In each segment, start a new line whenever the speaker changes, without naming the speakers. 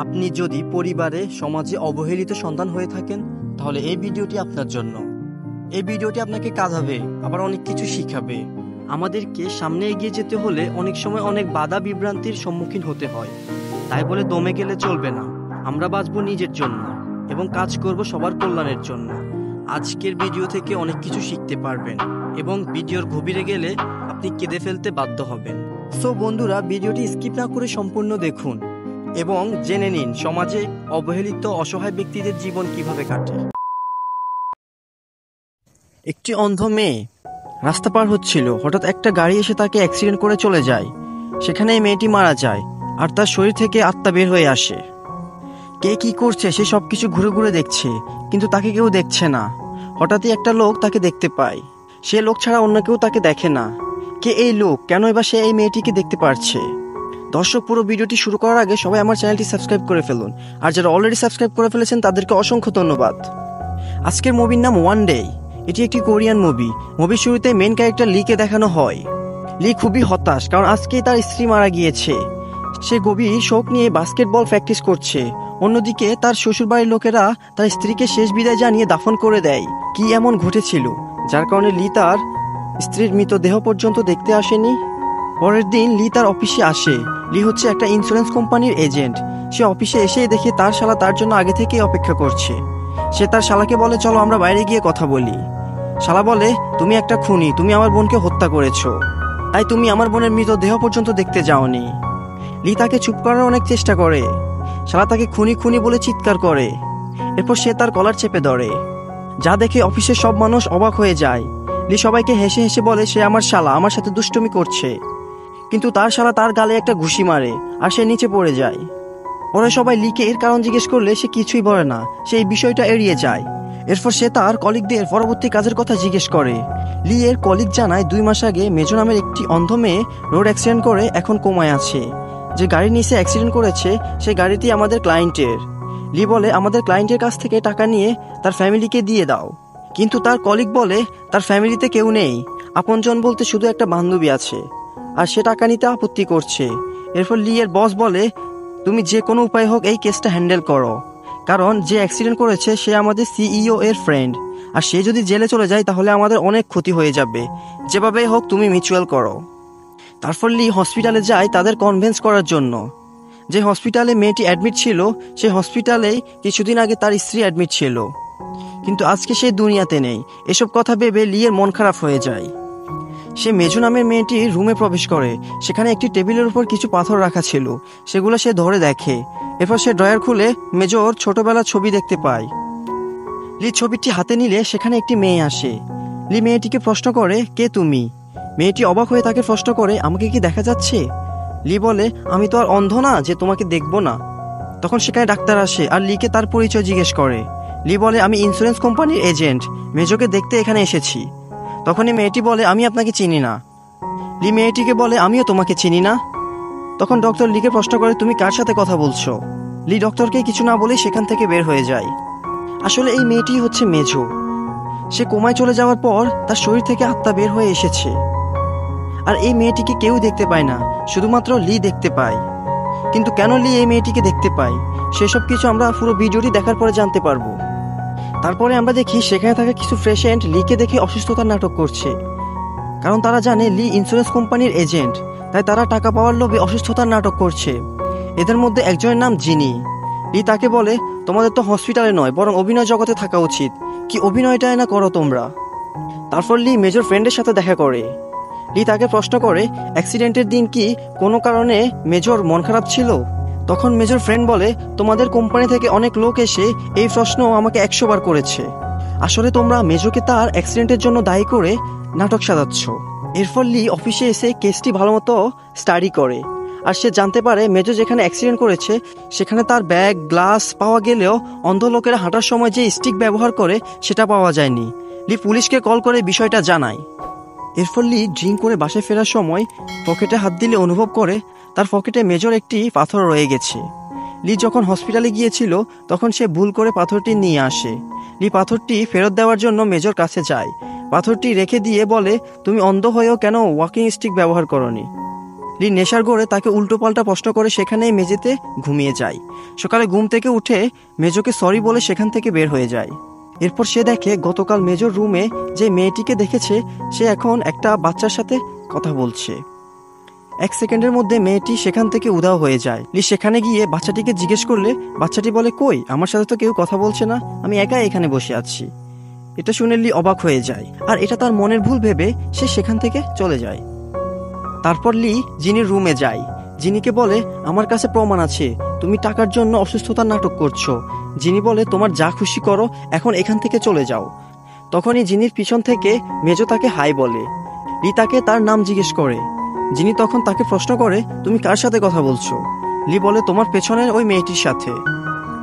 আপনি যদি পরিবারে সমাজে অবহেলিত সন্তান হয়ে থাকেন তাহলে এই ভিডিওটি আপনার জন্য। এই ভিডিওটি আপনাকে কাঁদাবে, আবার অনেক কিছু শিখাবে। আমাদেরকে সামনে এগিয়ে যেতে হলে অনেক সময় অনেক বাধা বিভ্রান্তির সম্মুখীন হতে হয়, তাই বলে দমে গেলে চলবে না। আমরা বাঁচবো নিজের জন্য এবং কাজ করব সবার কল্যাণের জন্য। আজকের ভিডিও থেকে অনেক কিছু শিখতে পারবেন এবং ভিডিওর গভীরে গেলে আপনি কেঁদে ফেলতে বাধ্য হবেন। সো বন্ধুরা, ভিডিওটি স্কিপ না করে সম্পূর্ণ দেখুন এবং জেনে নিন সমাজে অবহেলিত অসহায় ব্যক্তিদের জীবন কিভাবে কাটে। একটি অন্ধ মেয়ে রাস্তা পার হচ্ছিল, হঠাৎ একটা গাড়ি এসে তাকে অ্যাক্সিডেন্ট করে চলে যায়। সেখানে এই মেয়েটি মারা যায় আর তার শরীর থেকে আত্মা বের হয়ে আসে। কে কি করছে সে সবকিছু ঘুরে ঘুরে দেখছে, কিন্তু তাকে কেউ দেখছে না। হঠাৎই একটা লোক তাকে দেখতে পায়। সে লোক ছাড়া অন্য কেউ তাকে দেখে না। কে এই লোক? কেন এবার সে এই মেয়েটিকে দেখতে পারছে? দর্শক, পুরো ভিডিওটি শুরু করার আগে সবাই আমার চ্যানেলটি সাবস্ক্রাইব করে ফেলুন, আর যারা অলরেডি সাবস্ক্রাইব করে ফেলেছেন তাদেরকে অসংখ্য ধন্যবাদ। আজকের মুভির নাম ওয়ান ডে। এটি একটি কোরিয়ান মুভি। মুভির শুরুতে মেন ক্যারেক্টার লিকে দেখানো হয়। লি খুবই হতাশ, কারণ আজকেই তার স্ত্রী মারা গিয়েছে। সে গভীর শোক নিয়ে বাস্কেটবল প্র্যাকটিস করছে। অন্যদিকে তার শ্বশুরবাড়ির লোকেরা তার স্ত্রীকে শেষ বিদায় জানিয়ে দাফন করে দেয়। কি এমন ঘটেছিল যার কারণে লি তার স্ত্রীর মৃতদেহ পর্যন্ত দেখতে আসেনি? পরের দিন লি তার অফিসে আসে। লি হচ্ছে একটা ইন্স্যুরেন্স কোম্পানির এজেন্ট। সে অফিসে এসেই দেখে তার শালা তার জন্য আগে থেকেই অপেক্ষা করছে। সে তার শালাকে বলে, চলো আমরা বাইরে গিয়ে কথা বলি। শালা বলে, তুমি একটা খুনি, তুমি আমার বোনকে হত্যা করেছো, তাই তুমি আমার বোনের মৃতদেহ পর্যন্ত দেখতে যাওনি। লি তাকে চুপ করার অনেক চেষ্টা করে। শালা তাকে খুনি খুনি বলে চিৎকার করে। এরপর সে তার কলার চেপে ধরে, যা দেখে অফিসের সব মানুষ অবাক হয়ে যায়। লি সবাইকে হেসে হেসে বলে সে আমার শালা, আমার সাথে দুষ্টুমি করছে। কিন্তু তার শালা তার গালে একটা ঘুষি মারে আর সে নিচে পড়ে যায়। পরে সবাই লিকে এর কারণ জিজ্ঞেস করলে সে কিছুই বলে না, সে এই বিষয়টা এড়িয়ে যায়। এরপর সে তার কলিগদের পরবর্তী কাজের কথা জিজ্ঞেস করে। লি এর কলিগ জানায় 2 মাস আগে মেজো নামের একটি অন্ধ মেয়ে রোড অ্যাক্সিডেন্ট করে এখন কোমায় আছে। যে গাড়ি নিচে অ্যাক্সিডেন্ট করেছে সেই গাড়িটি আমাদের ক্লায়েন্টের। লি বলে, আমাদের ক্লায়েন্টের কাছ থেকে টাকা নিয়ে তার ফ্যামিলিকে দিয়ে দাও। কিন্তু তার কলিগ বলে তার ফ্যামিলিতে কেউ নেই, আপনজন বলতে শুধু একটা বান্ধবী আছে, আর সে টাকা নিতে আপত্তি করছে। এরপর লি এর বস বলে, তুমি যে কোনো উপায় হোক এই কেসটা হ্যান্ডেল করো, কারণ যে অ্যাক্সিডেন্ট করেছে সে আমাদের সিইও এর ফ্রেন্ড, আর সে যদি জেলে চলে যায় তাহলে আমাদের অনেক ক্ষতি হয়ে যাবে। যেভাবেই হোক তুমি মিউচুয়াল করো। তারপর লি হসপিটালে যায় তাদের কনভিন্স করার জন্য। যে হসপিটালে মেয়েটি অ্যাডমিট ছিল সেই হসপিটালেই কিছুদিন আগে তার স্ত্রী অ্যাডমিট ছিল, কিন্তু আজকে সে দুনিয়াতে নেই। এসব কথা ভেবে লি এর মন খারাপ হয়ে যায়। সে মেজো নামের মেয়েটির রুমে প্রবেশ করে। সেখানে একটি টেবিলের উপর কিছু পাথর রাখা ছিল, সেগুলো সে ধরে দেখে। এরপর সে ড্রয়ার খুলে মেজোর ছোটবেলার ছবি দেখতে পায়। লি ছবিটি হাতে নিলে সেখানে একটি মেয়ে আসে। লি মেয়েটিকে প্রশ্ন করে, কে তুমি? মেয়েটি অবাক হয়ে তাকে প্রশ্ন করে, আমাকে কি দেখা যাচ্ছে? লি বলে, আমি তো আর অন্ধ না যে তোমাকে দেখবো না। তখন সেখানে ডাক্তার আসে আর লিকে তার পরিচয় জিজ্ঞেস করে। লি বলে, আমি ইন্স্যুরেন্স কোম্পানির এজেন্ট, মেজোকে দেখতে এখানে এসেছি। তখনই মেয়েটি বলে, আমি আপনাকে চিনি না। লি মেয়েটিকে বলে, আমিও তোমাকে চিনি না। তখন ডক্টর লিকে প্রশ্ন করে, তুমি কার সাথে কথা বলছো? লি ডক্টরকে কিছু না বলে সেখান থেকে বের হয়ে যায়। আসলে এই মেয়েটি হচ্ছে মেজো। সে কোমায় চলে যাওয়ার পর তার শরীর থেকে আত্মা বের হয়ে এসেছে, আর এই মেয়েটিকে কেউ দেখতে পায় না, শুধুমাত্র লি দেখতে পায়। কিন্তু কেন লি এই মেয়েটিকে দেখতে পায় সেসব কিছু আমরা পুরো ভিডিওটি দেখার পরে জানতে পারবো। তারপরে আমরা দেখি সেখানে থাকা কিছু পেশেন্ট লিকে দেখে অসুস্থতার নাটক করছে, কারণ তারা জানে লি ইন্স্যুরেন্স কোম্পানির এজেন্ট, তাই তারা টাকা পাওয়ার লোভে অসুস্থতার নাটক করছে। এদের মধ্যে একজনের নাম জিনি। লি তাকে বলে, তোমাদের তো হসপিটালে নয় বরং অভিনয় জগতে থাকা উচিত, কি অভিনয়টাই না করো তোমরা। তারপর লি মেজর ফ্রেন্ডের সাথে দেখা করে। লি তাকে প্রশ্ন করে, অ্যাক্সিডেন্টের দিন কি কোনো কারণে মেজর মন খারাপ ছিল? তখন মেজর ফ্রেন্ড বলে, তোমাদের কোম্পানি থেকে অনেক লোক এসে এই প্রশ্ন আমাকে 100 বার করেছে। আসলে তোমরা মেজোকে তার অ্যাক্সিডেন্টের জন্য দায়ী করে নাটক সাজাচ্ছ। এরপর লি অফিসে এসে কেসটি ভালোমতো স্টাডি করে, আর সে জানতে পারে মেজো যেখানে অ্যাক্সিডেন্ট করেছে সেখানে তার ব্যাগ গ্লাস পাওয়া গেলেও অন্ধ লোকেরা হাঁটার সময় যে স্টিক ব্যবহার করে সেটা পাওয়া যায়নি। লি পুলিশকে কল করে বিষয়টা জানায়। এরপর লি ড্রিঙ্ক করে বাসায় ফেরার সময় পকেটে হাত দিলে অনুভব করে তার পকেটে মেজর একটি পাথর রয়ে গেছে। লি যখন হসপিটালে গিয়েছিল তখন সে ভুল করে পাথরটি নিয়ে আসে। লি পাথরটি ফেরত দেওয়ার জন্য মেজর কাছে যায়। পাথরটি রেখে দিয়ে বলে, তুমি অন্ধ হয়েও কেন ওয়াকিং স্টিক ব্যবহার করনি? লি নেশার ঘোরে তাকে উল্টোপাল্টা প্রশ্ন করে সেখানেই মেঝেতে ঘুমিয়ে যায়। সকালে ঘুম থেকে উঠে মেজোকে সরি বলে সেখান থেকে বের হয়ে যায়। এরপর সে দেখে গতকাল মেজর রুমে যে মেয়েটিকে দেখেছে সে এখন একটা বাচ্চার সাথে কথা বলছে। 1 সেকেন্ডের মধ্যে মেয়েটি সেখান থেকে উধাও হয়ে যায়। লি সেখানে গিয়ে বাচ্চাটিকে জিজ্ঞেস করলে বাচ্চাটি বলে, কই, আমার সাথে তো কেউ কথা বলছে না, আমি একাই এখানে বসে আছি। এটা শুনে লি অবাক হয়ে যায়, আর এটা তার মনের ভুল ভেবে সে সেখান থেকে চলে যায়। তারপর লি জিনির রুমে যায়। জিনিকে বলে, আমার কাছে প্রমাণ আছে তুমি টাকার জন্য অসুস্থতার নাটক করছো। জিনি বলে, তোমার যা খুশি করো, এখন এখান থেকে চলে যাও। তখনই জিনির পিছন থেকে মেজো তাকে হাই বলে। লি তাকে তার নাম জিজ্ঞেস করে। জিনি তখন তাকে প্রশ্ন করে, তুমি কার সাথে কথা বলছো? লি বলে, তোমার পেছনের ওই মেয়েটির সাথে।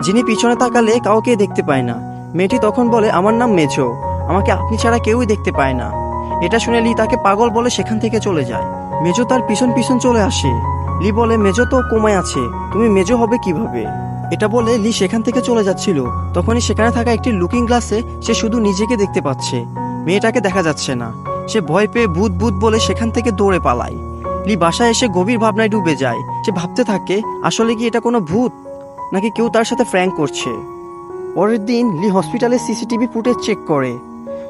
জিনি পিছনে তাকালে কাউকে দেখতে পায় না। মেয়েটি তখন বলে, আমার নাম মেজো, আমাকে আপনি ছাড়া কেউই দেখতে পায় না। এটা শুনে লি তাকে পাগল বলে সেখান থেকে চলে যায়। মেজো তার পিছন পিছন চলে আসে। লি বলে, মেজো তো কোমায় আছে, তুমি মেজো হবে কিভাবে? এটা বলে লি সেখান থেকে চলে যাচ্ছিল। তখনই সেখানে থাকা একটি লুকিং গ্লাসে সে শুধু নিজেকে দেখতে পাচ্ছে, মেয়েটাকে দেখা যাচ্ছে না। সে ভয় পেয়ে ভূত ভূত বলে সেখান থেকে দৌড়ে পালায়। লি বাসায় এসে গভীর ভাবনায় ডুবে যায়। সে ভাবতে থাকে, আসলে কি এটা কোনো ভূত, নাকি কেউ তার সাথে প্র্যাঙ্ক করছে। পরের দিন লি হসপিটালে সিসিটিভি ফুটেজ চেক করে।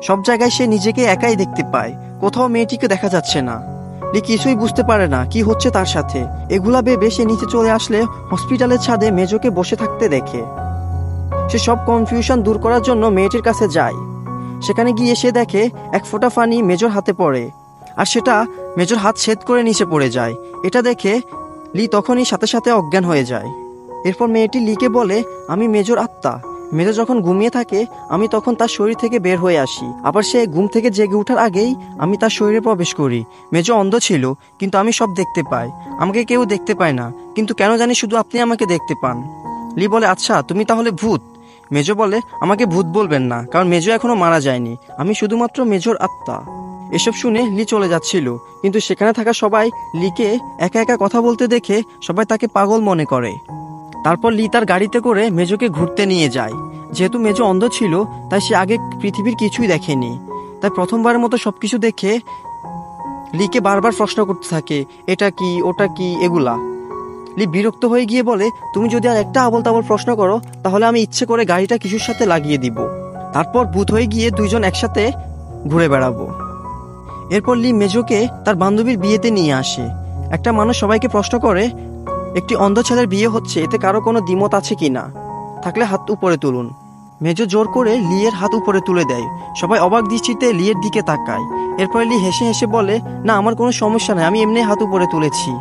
সব জায়গায় সে নিজেকে একাই দেখতে পায়, কোথাও মেয়েটিকে দেখা যাচ্ছে না। লি কিছুই বুঝতে পারে না কি হচ্ছে তার সাথে। এগুলা ভেবে সে নিচে চলে আসলে হসপিটালের ছাদে মেজোকে বসে থাকতে দেখে। সে সব কনফিউশন দূর করার জন্য মেয়েটির কাছে যায়। সেখানে গিয়ে সে দেখে এক ফোঁটা পানি মেজোর হাতে পড়ে, আর সেটা মেজোর হাত ছেদ করে নিচে পড়ে যায়। এটা দেখে লি তখনই সাথে সাথে অজ্ঞান হয়ে যায়। এরপর মেয়েটি লিকে বলে, আমি মেজোর আত্মা। মেজো যখন ঘুমিয়ে থাকে আমি তখন তার শরীর থেকে বের হয়ে আসি, আবার সে ঘুম থেকে জেগে ওঠার আগেই আমি তার শরীরে প্রবেশ করি। মেজো অন্ধ ছিল, কিন্তু আমি সব দেখতে পাই। আমাকে কেউ দেখতে পায় না, কিন্তু কেন জানি শুধু আপনি আমাকে দেখতে পান। লি বলে, আচ্ছা তুমি তাহলে ভূত? মেজো বলে, আমাকে ভূত বলবেন না, কারণ মেজো এখনো মারা যায়নি, আমি শুধুমাত্র মেজোর আত্মা। এসব শুনে লি চলে যাচ্ছিল, কিন্তু সেখানে থাকা সবাই লিকে একা একা কথা বলতে দেখে সবাই তাকে পাগল মনে করে। তারপর লি তার গাড়িতে করে মেজোকে ঘুরতে নিয়ে যায়। যেহেতু মেজো অন্ধ ছিল তাই সে আগে পৃথিবীর কিছুই দেখেনি, তাই প্রথমবারের মতো সবকিছু দেখে লিকে বারবার প্রশ্ন করতে থাকে, এটা কি, ওটা কি, এগুলা। লি বিরক্ত হয়ে গিয়ে বলে, তুমি যদি আর একটা আবল তাবল প্রশ্ন করো তাহলে আমি ইচ্ছে করে গাড়িটা কিছুর সাথে লাগিয়ে দিব। তারপর ভূত হয়ে গিয়ে দুইজন একসাথে ঘুরে বেড়াবো। এরপর লি মেজোকে তার বান্ধবীর বিয়েতে নিয়ে আসে। একটা মানুষ সবাইকে প্রশ্ন করে, একটি অন্ধ ছেলের বিয়ে হচ্ছে, এতে কারো কোনো দ্বিমত আছে কি না? থাকলে হাত উপরে তুলুন। মেজো জোর করে লিয়ের হাত উপরে তুলে দেয়। সবাই অবাক দৃষ্টিতে লিয়ের দিকে তাকায়। এরপর লি হেসে হেসে বলে, না আমার কোনো সমস্যা নেই, আমি এমনি হাত উপরে তুলেছি।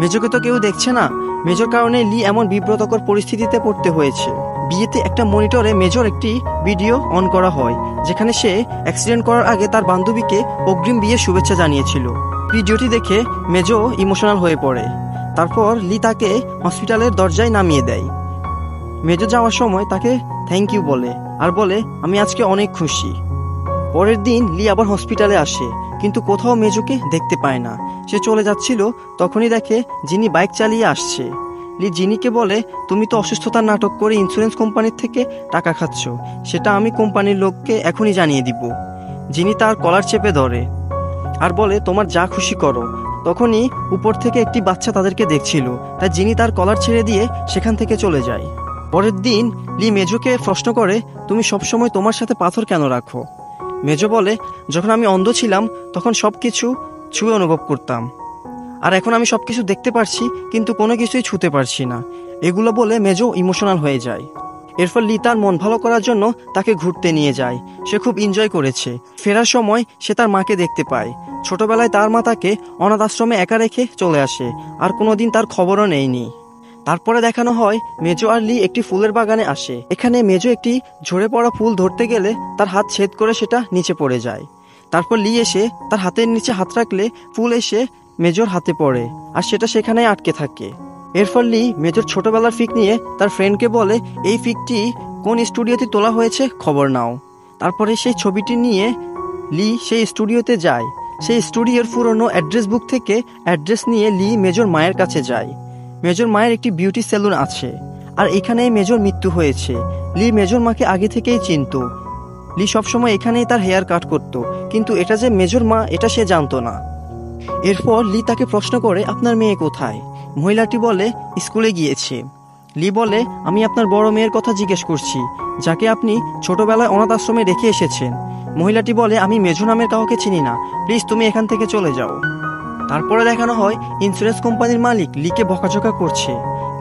মেজোকে তো কেউ দেখছে না। মেজোর কারণে লি এমন বিব্রতকর পরিস্থিতিতে পড়তে হয়েছে। বিয়েতে একটা মনিটরে মেজর একটি ভিডিও অন করা হয়, যেখানে সে অ্যাক্সিডেন্ট করার আগে তার বান্ধবীকে অগ্রিম বিয়ের শুভেচ্ছা জানিয়েছিল। ভিডিওটি দেখে মেজো ইমোশনাল হয়ে পড়ে। তারপর লি তাকে হসপিটালের দরজায় নামিয়ে দেয়। মেজো যাওয়ার সময় তাকে থ্যাংক ইউ বলে, আর বলে, আমি আজকে অনেক খুশি। পরের দিন লি আবার হসপিটালে আসে, কিন্তু কোথাও মেজোকে দেখতে পায় না। সে চলে যাচ্ছিল, তখনই দেখে যিনি বাইক চালিয়ে আসছে। লি জিনিকে বলে, তুমি তো অসুস্থতার নাটক করে ইন্স্যুরেন্স কোম্পানির থেকে টাকা খাচ্ছ, সেটা আমি কোম্পানির লোককে এখনই জানিয়ে দিব। যিনি তার কলার চেপে ধরে আর বলে, তোমার যা খুশি করো। তখনই উপর থেকে একটি বাচ্চা তাদেরকে দেখছিল, তাই যিনি তার কলার ছেড়ে দিয়ে সেখান থেকে চলে যায়। পরের দিন লি মেজোকে প্রশ্ন করে, তুমি সবসময় তোমার সাথে পাথর কেন রাখো? মেজো বলে, যখন আমি অন্ধ ছিলাম তখন সবকিছু ছুঁয়ে অনুভব করতাম, আর এখন আমি সবকিছু দেখতে পারছি কিন্তু কোনো কিছুই ছুঁতে পারছি না। এগুলো বলে মেজো ইমোশনাল হয়ে যায়। এরপর লি তার মন ভালো করার জন্য তাকে ঘুরতে নিয়ে যায়। সে খুব এনজয় করেছে। ফেরার সময় সে তার মাকে দেখতে পায়। ছোটবেলায় তার মা তাকে অনাথ আশ্রমে একা রেখে চলে আসে, আর কোনোদিন তার খবরও নেয়নি। তারপরে দেখানো হয় মেজো আর লি একটি ফুলের বাগানে আসে। এখানে মেজো একটি ঝরে পড়া ফুল ধরতে গেলে তার হাত ছেদ করে সেটা নিচে পড়ে যায়। তারপর লি এসে তার হাতের নিচে হাত রাখলে ফুল এসে মেজোর হাতে পড়ে, আর সেটা সেখানে আটকে থাকে। এরপর লি মেজর ছোটবেলার ফিক নিয়ে তার ফ্রেন্ডকে বলে, এই ফিকটি কোন স্টুডিওতে তোলা হয়েছে খবর নাও। তারপরে সেই ছবিটি নিয়ে লি সেই স্টুডিওতে যায়। সেই স্টুডিওর পুরনো অ্যাড্রেস বুক থেকে অ্যাড্রেস নিয়ে লি মেজর মায়ের কাছে যায়। মেজর মায়ের একটি বিউটি সেলুন আছে, আর এখানেই মেজর মৃত্যু হয়েছে। লি মেজর মাকে আগে থেকেই চিনত। লি সবসময় এখানেই তার হেয়ার কাট করত, কিন্তু এটা যে মেজর মা এটা সে জানতো না। এরপর লি তাকে প্রশ্ন করে, আপনার মেয়ে কোথায়? মহিলাটি বলে, স্কুলে গিয়েছে। লি বলে, আমি আপনার বড় মেয়ের কথা জিজ্ঞেস করছি, যাকে আপনি ছোটবেলায় অনাথ আশ্রমে রেখে এসেছেন। মহিলাটি বলে, আমি মেজো নামের কাউকে চিনি না, প্লিজ তুমি এখান থেকে চলে যাও। তারপরে দেখানো হয় ইন্স্যুরেন্স কোম্পানির মালিক লিকে বকাঝকা করছে,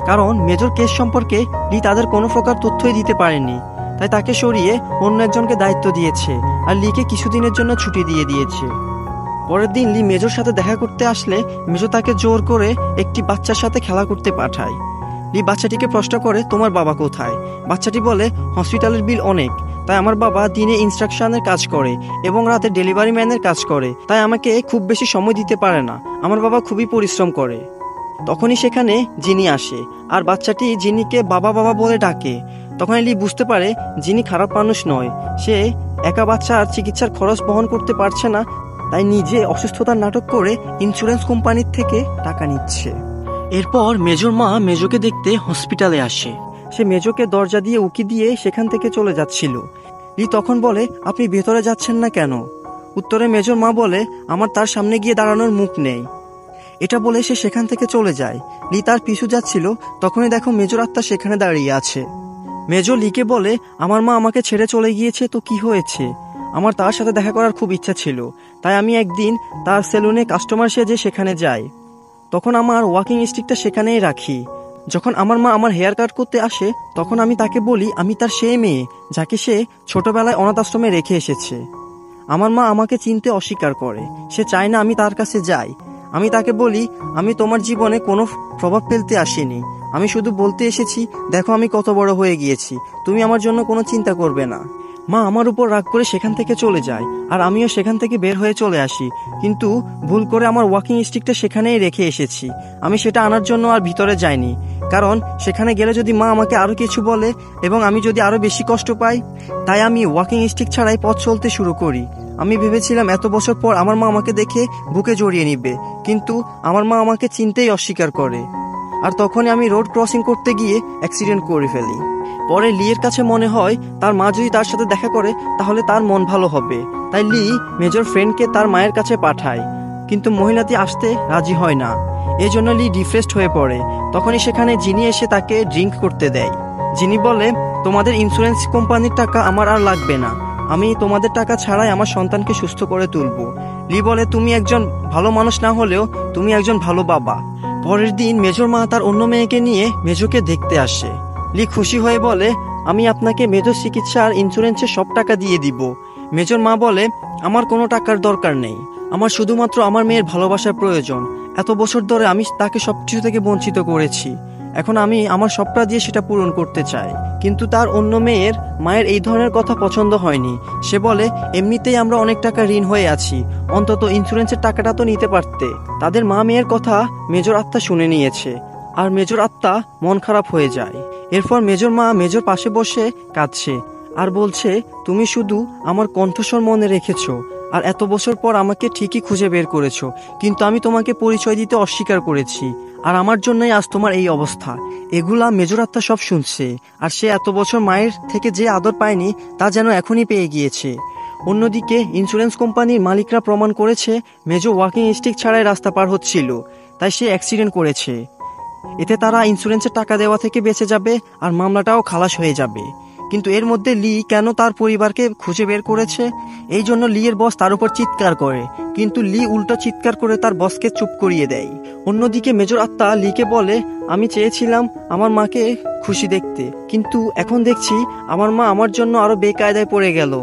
কারণ মেজর কেস সম্পর্কে লি তাদের কোনো প্রকার তথ্যই দিতে পারেনি। তাই তাকে সরিয়ে অন্য একজনকে দায়িত্ব দিয়েছে আর লিকে কিছুদিনের জন্য ছুটি দিয়ে দিয়েছে। পরের দিন লি মেজর সাথে দেখা করতে আসলে মেজো তাকে জোর করে একটি বাচ্চার সাথে খেলা করতে পাঠায়। লি বাচ্চাটিকে প্রশ্ন করে, তোমার বাবা কোথায়? বাচ্চাটি বলে, হসপিটালের বিল অনেক, তাই আমার বাবা দিনে ইনস্ট্রাকশনের কাজ করে এবং রাতে ডেলিভারি ম্যানের কাজ করে, তাই আমাকে খুব বেশি সময় দিতে পারে না। আমার বাবা খুবই পরিশ্রম করে। তখনই সেখানে জিনি আসে আর বাচ্চাটি জিনিকে বাবা বাবা বলে ডাকে। তখন লি বুঝতে পারে জিনি খারাপ মানুষ নয়, সে একা বাচ্চার চিকিৎসার খরচ বহন করতে পারছে না, তাই নিজে অসুস্থতার নাটক করে ইন্স্যুরেন্স কোম্পানির থেকে টাকা নিচ্ছে। এরপর মেজর মা মেজোকে দেখতে হসপিটালে আসে। সে মেজোকে দরজা দিয়ে উকি দিয়ে সেখান থেকে চলে যাচ্ছিল। লি তখন বলে, আপনি ভেতরে যাচ্ছেন না কেন? উত্তরে মেজর মা বলে, আমার তার সামনে গিয়ে দাঁড়ানোর মুখ নেই। এটা বলে সে সেখান থেকে চলে যায়। লি তার পিছু যাচ্ছিল, তখনই দেখো মেজর আত্মা সেখানে দাঁড়িয়ে আছে। মেজর লিকে বলে, আমার মা আমাকে ছেড়ে চলে গিয়েছে তো কি হয়েছে? আমার তার সাথে দেখা করার খুব ইচ্ছা ছিল, তাই আমি একদিন তার সেলুনে কাস্টমার সেজে সেখানে যাই। তখন আমার ওয়াকিং স্টিকটা সেখানেই রাখি। যখন আমার মা আমার হেয়ার কাট করতে আসে, তখন আমি তাকে বলি আমি তার সেই মেয়ে যাকে সে ছোটবেলায় অনাথ আশ্রমে রেখে এসেছে। আমার মা আমাকে চিনতে অস্বীকার করে, সে চায় না আমি তার কাছে যাই। আমি তাকে বলি, আমি তোমার জীবনে কোনো প্রভাব ফেলতে আসিনি, আমি শুধু বলতে এসেছি দেখো আমি কত বড় হয়ে গিয়েছি, তুমি আমার জন্য কোনো চিন্তা করবে না। মা আমার উপর রাগ করে সেখান থেকে চলে যায় আর আমিও সেখান থেকে বের হয়ে চলে আসি, কিন্তু ভুল করে আমার ওয়াকিং স্টিকটা সেখানেই রেখে এসেছি। আমি সেটা আনার জন্য আর ভিতরে যাইনি, কারণ সেখানে গেলে যদি মা আমাকে আরো কিছু বলে এবং আমি যদি আরো বেশি কষ্ট পাই, তাই আমি ওয়াকিং স্টিক ছাড়াই পথ চলতে শুরু করি। আমি ভেবেছিলাম এত বছর পর আমার মা আমাকে দেখে বুকে জড়িয়ে নিবে, কিন্তু আমার মা আমাকে চিনতেই অস্বীকার করে। আর তখনই আমি রোড ক্রসিং করতে গিয়ে অ্যাক্সিডেন্ট করে ফেলি। পরে লিয়ের কাছে মনে হয় তার মা যদি তার সাথে দেখা করে তাহলে তার মন ভালো হবে, তাই লি মেজর ফ্রেন্ডকে তার মায়ের কাছে পাঠায়, কিন্তু মহিলাটি আসতে রাজি হয় না। এই জন্য লি ডিপ্রেসড হয়ে পড়ে। তখনই সেখানে জিনি এসে তাকে ড্রিঙ্ক করতে দেয়। জিনি বলে, তোমাদের ইন্স্যুরেন্স কোম্পানির টাকা আমার আর লাগবে না, আমি তোমাদের টাকা ছাড়াই আমার সন্তানকে সুস্থ করে তুলব। লি বলে, তুমি একজন ভালো মানুষ না হলেও তুমি একজন ভালো বাবা। পরের দিন মেজর মা তার অন্য মেয়েকে নিয়ে মেজোকে দেখতে আসে। লি খুশি হয়ে বলে, আমি আপনাকে মেজর চিকিৎসা আর ইন্স্যুরেন্সের সব টাকা দিয়ে দিব। মেজর মা বলে, আমার কোনো টাকার দরকার নেই, আমার শুধুমাত্র আমার মেয়ের ভালোবাসার প্রয়োজন। এত বছর ধরে আমি তাকে সবকিছু থেকে বঞ্চিত করেছি, এখন আমি আমার সবটা দিয়ে সেটা পূরণ করতে চাই। কিন্তু তার অন্য মেয়ের মায়ের এই ধরনের কথা পছন্দ হয়নি। সে বলে, এমনিতেই আমরা অনেক টাকা ঋণ হয়ে আছি, অন্তত ইন্স্যুরেন্সের টাকাটা তো নিতে পারতে। তাদের মা মেয়ের কথা মেজর আত্মা শুনে নিয়েছে আর মেজর আত্মা মন খারাপ হয়ে যায়। এরপর মেজর মা মেজর পাশে বসে কাঁদছে আর বলছে, তুমি শুধু আমার কণ্ঠস্বর মনে রেখেছো আর এত বছর পর আমাকে ঠিকই খুঁজে বের করেছো, কিন্তু আমি তোমাকে পরিচয় দিতে অস্বীকার করেছি আর আমার জন্যই আজ তোমার এই অবস্থা। এগুলা মেজর আত্মা সব শুনছে আর সে এত বছর মায়ের থেকে যে আদর পায়নি তা যেন এখনই পেয়ে গিয়েছে। অন্যদিকে ইন্স্যুরেন্স কোম্পানির মালিকরা প্রমাণ করেছে মেজর ওয়াকিং স্টিক ছাড়াই রাস্তা পার হচ্ছিল, তাই সে অ্যাক্সিডেন্ট করেছে। এতে তারা ইন্স্যুরেন্সের টাকা দেওয়া থেকে বেঁচে যাবে আর মামলাটাও খালাস হয়ে যাবে। কিন্তু এর মধ্যে লি কেন তার পরিবারকে খুঁজে বের করেছে, এই জন্য লিয়ের বস তার উপর চিৎকার করে, কিন্তু লি উল্টো চিৎকার করে তার বসকে চুপ করিয়ে দেয়। অন্যদিকে মেজর আত্মা লিকে বলে, আমি চেয়েছিলাম আমার মাকে খুশি দেখতে, কিন্তু এখন দেখছি আমার মা আমার জন্য আরো বেকায়দায় পড়ে গেল।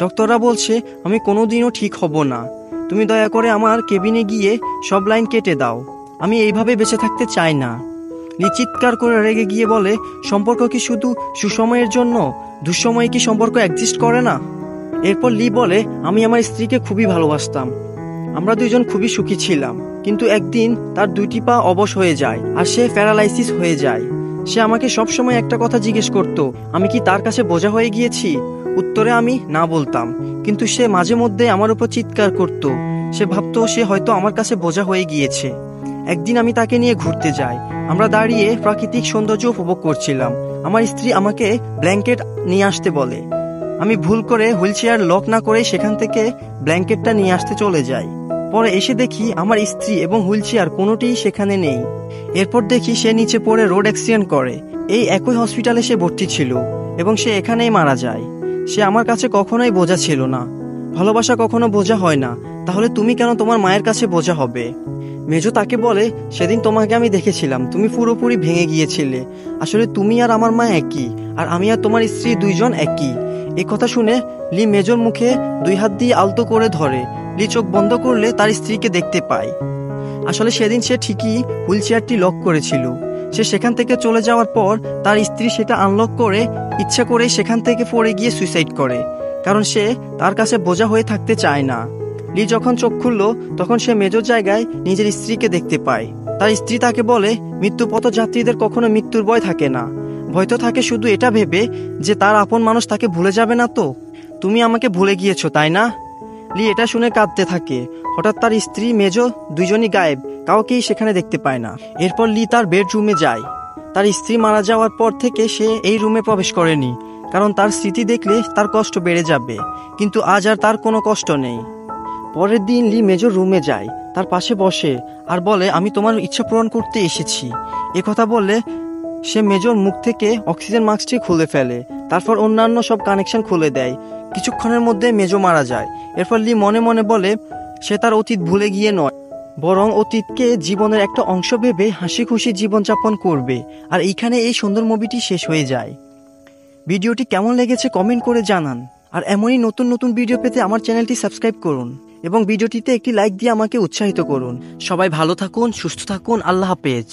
ডক্টররা বলছে আমি কোনোদিনও ঠিক হব না, তুমি দয়া করে আমার কেবিনে গিয়ে সব লাইন কেটে দাও, আমি এইভাবে বেঁচে থাকতে চাই না। লি চিৎকার করে রেগে গিয়ে বলে, সম্পর্ক কি শুধু সুসময়ের জন্য? দুঃসময়ে কি সম্পর্ক এক্সিস্ট করে না? এরপর লি বলে, আমি আমার স্ত্রীকে খুবই ভালোবাসতাম, আমরা দুইজন খুবই সুখী ছিলাম, কিন্তু একদিন তার দুইটি পা অবশ হয়ে যায় আর সে প্যারালাইসিস হয়ে যায়। সে আমাকে সবসময় একটা কথা জিজ্ঞেস করত, আমি কি তার কাছে বোঝা হয়ে গিয়েছি? উত্তরে আমি না বলতাম, কিন্তু সে মাঝে মধ্যে আমার উপর চিৎকার করত। সে ভাবতো সে হয়তো আমার কাছে বোঝা হয়ে গিয়েছে। একদিন আমি তাকে নিয়ে ঘুরতে যাই, আমরা দাঁড়িয়ে প্রাকৃতিক সৌন্দর্য উপভোগ করছিলাম। আমার স্ত্রী আমাকে ব্ল্যাঙ্কেট নিয়ে আসতে বলে, আমি ভুল করে হুইল চেয়ার লক না করে সেখান থেকে ব্ল্যাঙ্কেটটা নিয়ে আসতে চলে যাই। পরে এসে দেখি আমার স্ত্রী এবং হুইল চেয়ার কোনোটিই সেখানে নেই। এরপর দেখি সে নিচে পড়ে রোড অ্যাক্সিডেন্ট করে। এই একই হসপিটালে সে ভর্তি ছিল এবং সে এখানেই মারা যায়। সে আমার কাছে কখনোই বোঝা ছিল না। ভালোবাসা কখনো বোঝা হয় না, তাহলে তুমি কেন তোমার মায়ের কাছে বোঝা হবে? মেজো তাকে বলে, সেদিন তোমাকে আমি দেখেছিলাম, তুমি পুরোপুরি ভেঙে গিয়েছিলে। আসলে তুমি আর আমার মা একই, আর আমি আর তোমার স্ত্রী দুইজন একই। এই কথা শুনে লি মেজোর মুখে 2 হাত দিয়ে আলতো করে ধরে। লি চোখ বন্ধ করলে তার স্ত্রীকে দেখতে পায়। আসলে সেদিন সে ঠিকই হুইল চেয়ারটি লক করেছিল। সে সেখান থেকে চলে যাওয়ার পর তার স্ত্রী সেটা আনলক করে ইচ্ছা করে সেখান থেকে পড়ে গিয়ে সুইসাইড করে, কারণ সে তার কাছে বোঝা হয়ে থাকতে চায় না। লি যখন চোখ খুলল তখন সে মেজর জায়গায় নিজের স্ত্রীকে দেখতে পায়। তার স্ত্রী তাকে বলে, মৃত্যুপথ যাত্রীদের কখনো মৃত্যুর ভয় থাকে না, ভয় তো থাকে শুধু এটা ভেবে যে তার আপন মানুষ তাকে ভুলে যাবে না। তো তুমি আমাকে ভুলে গিয়েছো, তাই না? লি এটা শুনে কাঁদতে থাকে। হঠাৎ তার স্ত্রী মেজো দুইজনই গায়েব, কাউকেই সেখানে দেখতে পায় না। এরপর লি তার বেডরুমে যায়। তার স্ত্রী মারা যাওয়ার পর থেকে সে এই রুমে প্রবেশ করেনি, কারণ তার স্মৃতি দেখলে তার কষ্ট বেড়ে যাবে। কিন্তু আজ আর তার কোনো কষ্ট নেই। পরের দিন লি মেজর রুমে যায়, তার পাশে বসে আর বলে, আমি তোমার ইচ্ছা পূরণ করতে এসেছি। কথা বললে সে মেজর মুখ থেকে অক্সিজেন মাস্কটি খুলে ফেলে, তারপর অন্যান্য সব কানেকশন খুলে দেয়। কিছুক্ষণের মধ্যে মেজো মারা যায়। এরপর লি মনে মনে বলে, সে তার অতীত ভুলে গিয়ে নয়, বরং অতীতকে জীবনের একটা অংশ ভেবে হাসি খুশি জীবনযাপন করবে। আর এইখানে এই সুন্দর মুভিটি শেষ হয়ে যায়। ভিডিওটি কেমন লেগেছে কমেন্ট করে জানান। আর এমনই নতুন নতুন ভিডিও পেতে আমার চ্যানেলটি সাবস্ক্রাইব করুন এবং ভিডিওটিতে একটি লাইক দিয়ে আমাকে উৎসাহিত করুন। সবাই ভালো থাকুন, সুস্থ থাকুন, আল্লাহ হাফেজ।